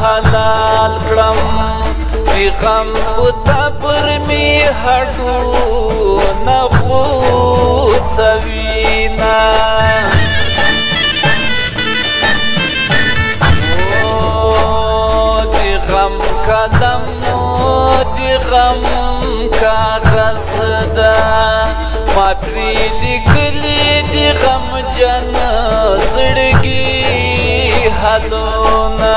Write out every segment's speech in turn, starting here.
حلال کړم بی غم پتا پر می هډو نه غوڅوینا دی غم قلم دی غم کاغذ دا ما پری لیکلی دی غم جن زړګي حالونه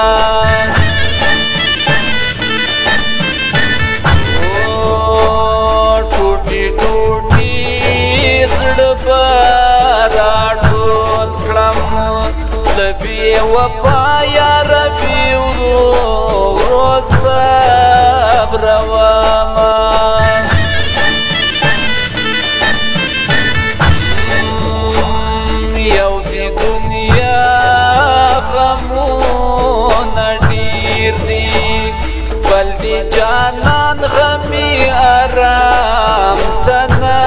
ټوټي ټوټي زړه بارا ټول کړم لبي وفا یا ربي ورو صبر وما یو دی دنیا غمونه ډیر دي بل دی جانان غمی آرام تنا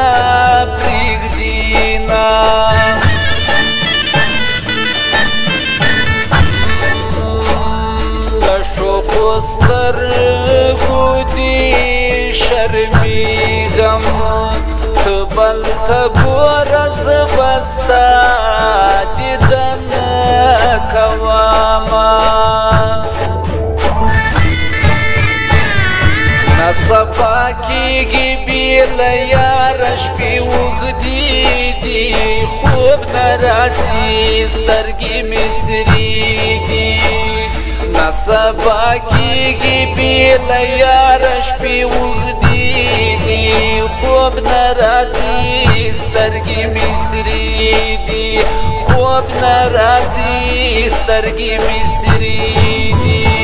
پریږدینا لشو سترګو دی شرمیږم ته بل ته ګوره زه به ستا دیدن کومه صفا کیږي بیله یاره شپې اوږدې دي خوب نه راځي سترګې مې سرې دي صفا کیږي بیله یاره شپې اوږدې دي خوب نه راځي سترګې مې سرې دي خوب نه راځي سترګې مې سرې دي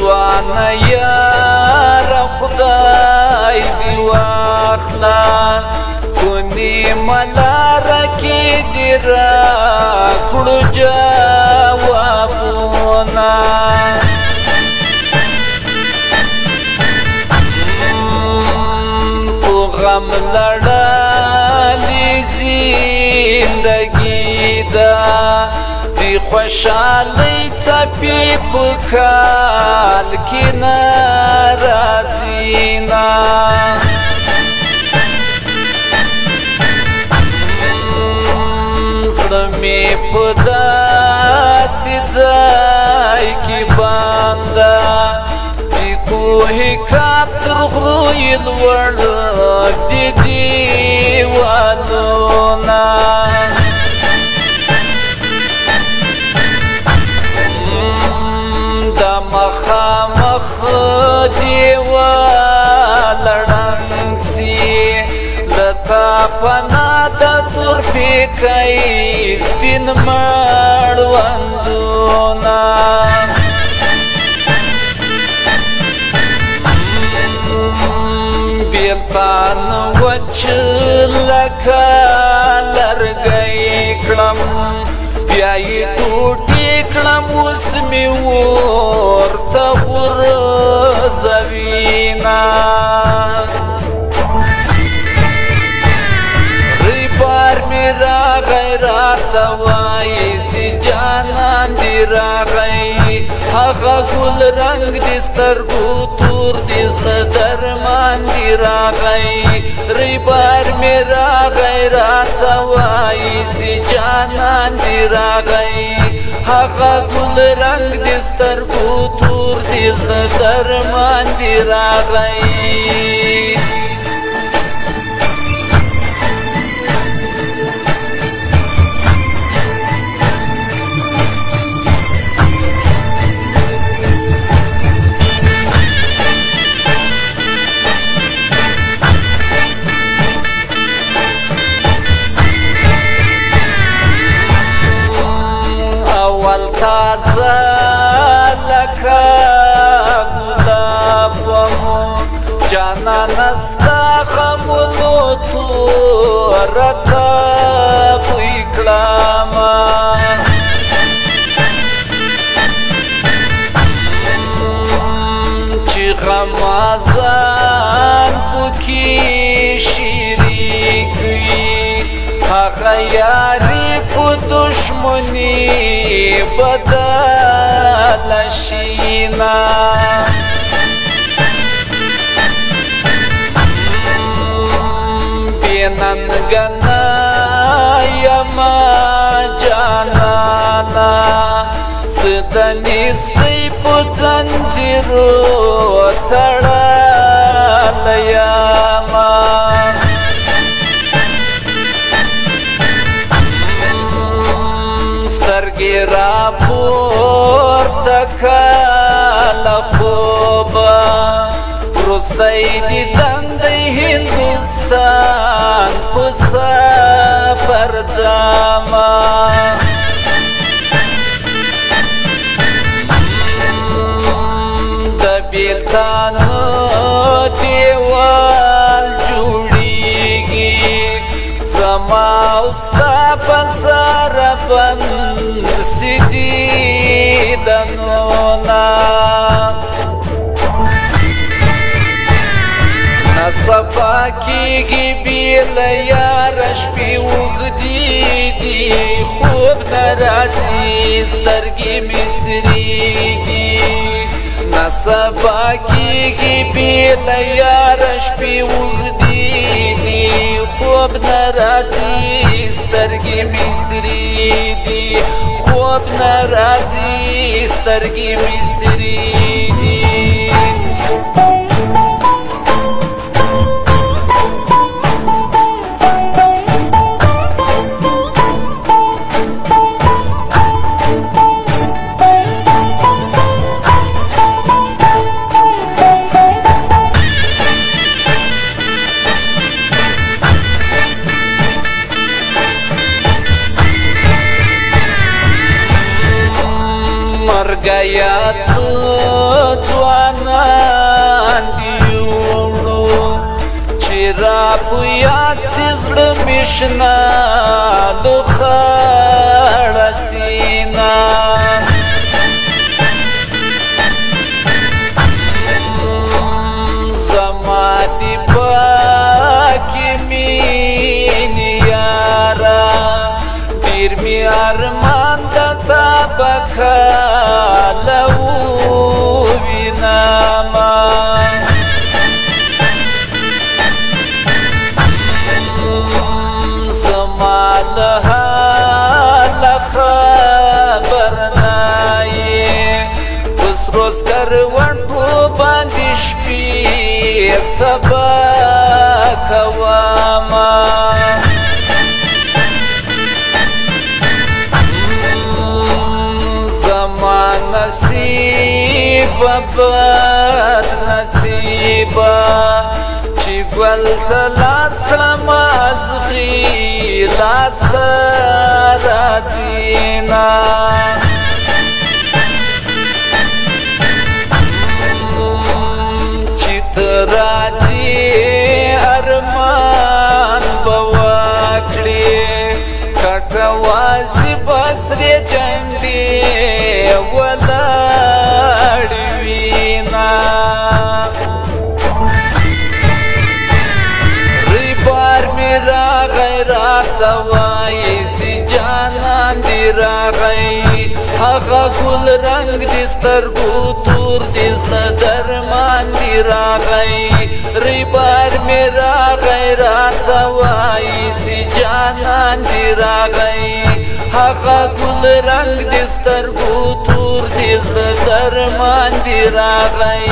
ځوانه یاره خدای دی واخله کونې ملاره کې دې راکړو جوابونه په غم لړلې زندګي ده دی خوشحالی تپی پکال کی نارازینا زړمی پدا سیځای کی باندا دی کوه کاپ تر غوی لوړ دی دیوالونا مخامخ دیوال ړنګ سي لتا پنا د تور پیکای سپین مړوندونه بیلتان وچ لکه لرګی کړم بیا یې ټوټې کړم اوس مې ورته غورځوینا ریبار مې راغی راته وایي چې جانان دې راغی هغه ګل رنګ دې سترګو تور دې زړه درمان دې راغی ریبار مې راغی راته وایي چې جانان دې راغی هغه ګل رنګ دې سترګو تور دې زړه درمان دې راغی تازه لکه ګلاب ومو جانانه ستا غمونو توره ته بوی کړمه چې غم ازان پکې شریک وي هغه یاري په دشمني بدله شي نه ننګنا یما جانانا ستنیستی په زنځیرو تړلی یما سترګې راپورته کله خوبه وروستی دیدن د هندوستان په سفر ځمه د بیلتانو دیوال جوړیږي زما او ستا په سره بند سي دیدنونه صفا کیږي بیل یاره شپې اوږدې دي خوب نه راځي سترګې مې سرېږي ناصفا کیږي بیل یاره شپې اوږدې دي خوب نه راځي سترګې مې سرېږي خوب نه راځي سترګې مې سرېږي مرګیا څو ځوانان دي وړو چې را په یاد سي زړه مې شنه لوخړه سینه زما د پاکې مینې یاره ډېر مې ارمان درته په کاله ووینمه زما له حاله خبر نه یې په سرو سکروټو باندې شپې سبا کومه نصیبه بد نصیبه چې ګل ته لاس کړم ازغي لاس ته راځي نه چې ته راځي ارمان به وکړې کټه وازي بسرې جنډې ولاړې وینا ریبار مې راغی راته وایي چې جانان دې راغی هغه ګل رنګ دې سترګو تور دې زړه درمان دې راغی ریبار مې راغی راته وایي چې جانان دې راغی هغه ګل رنګ دې سترګو تور دې زړه درمان دې راغی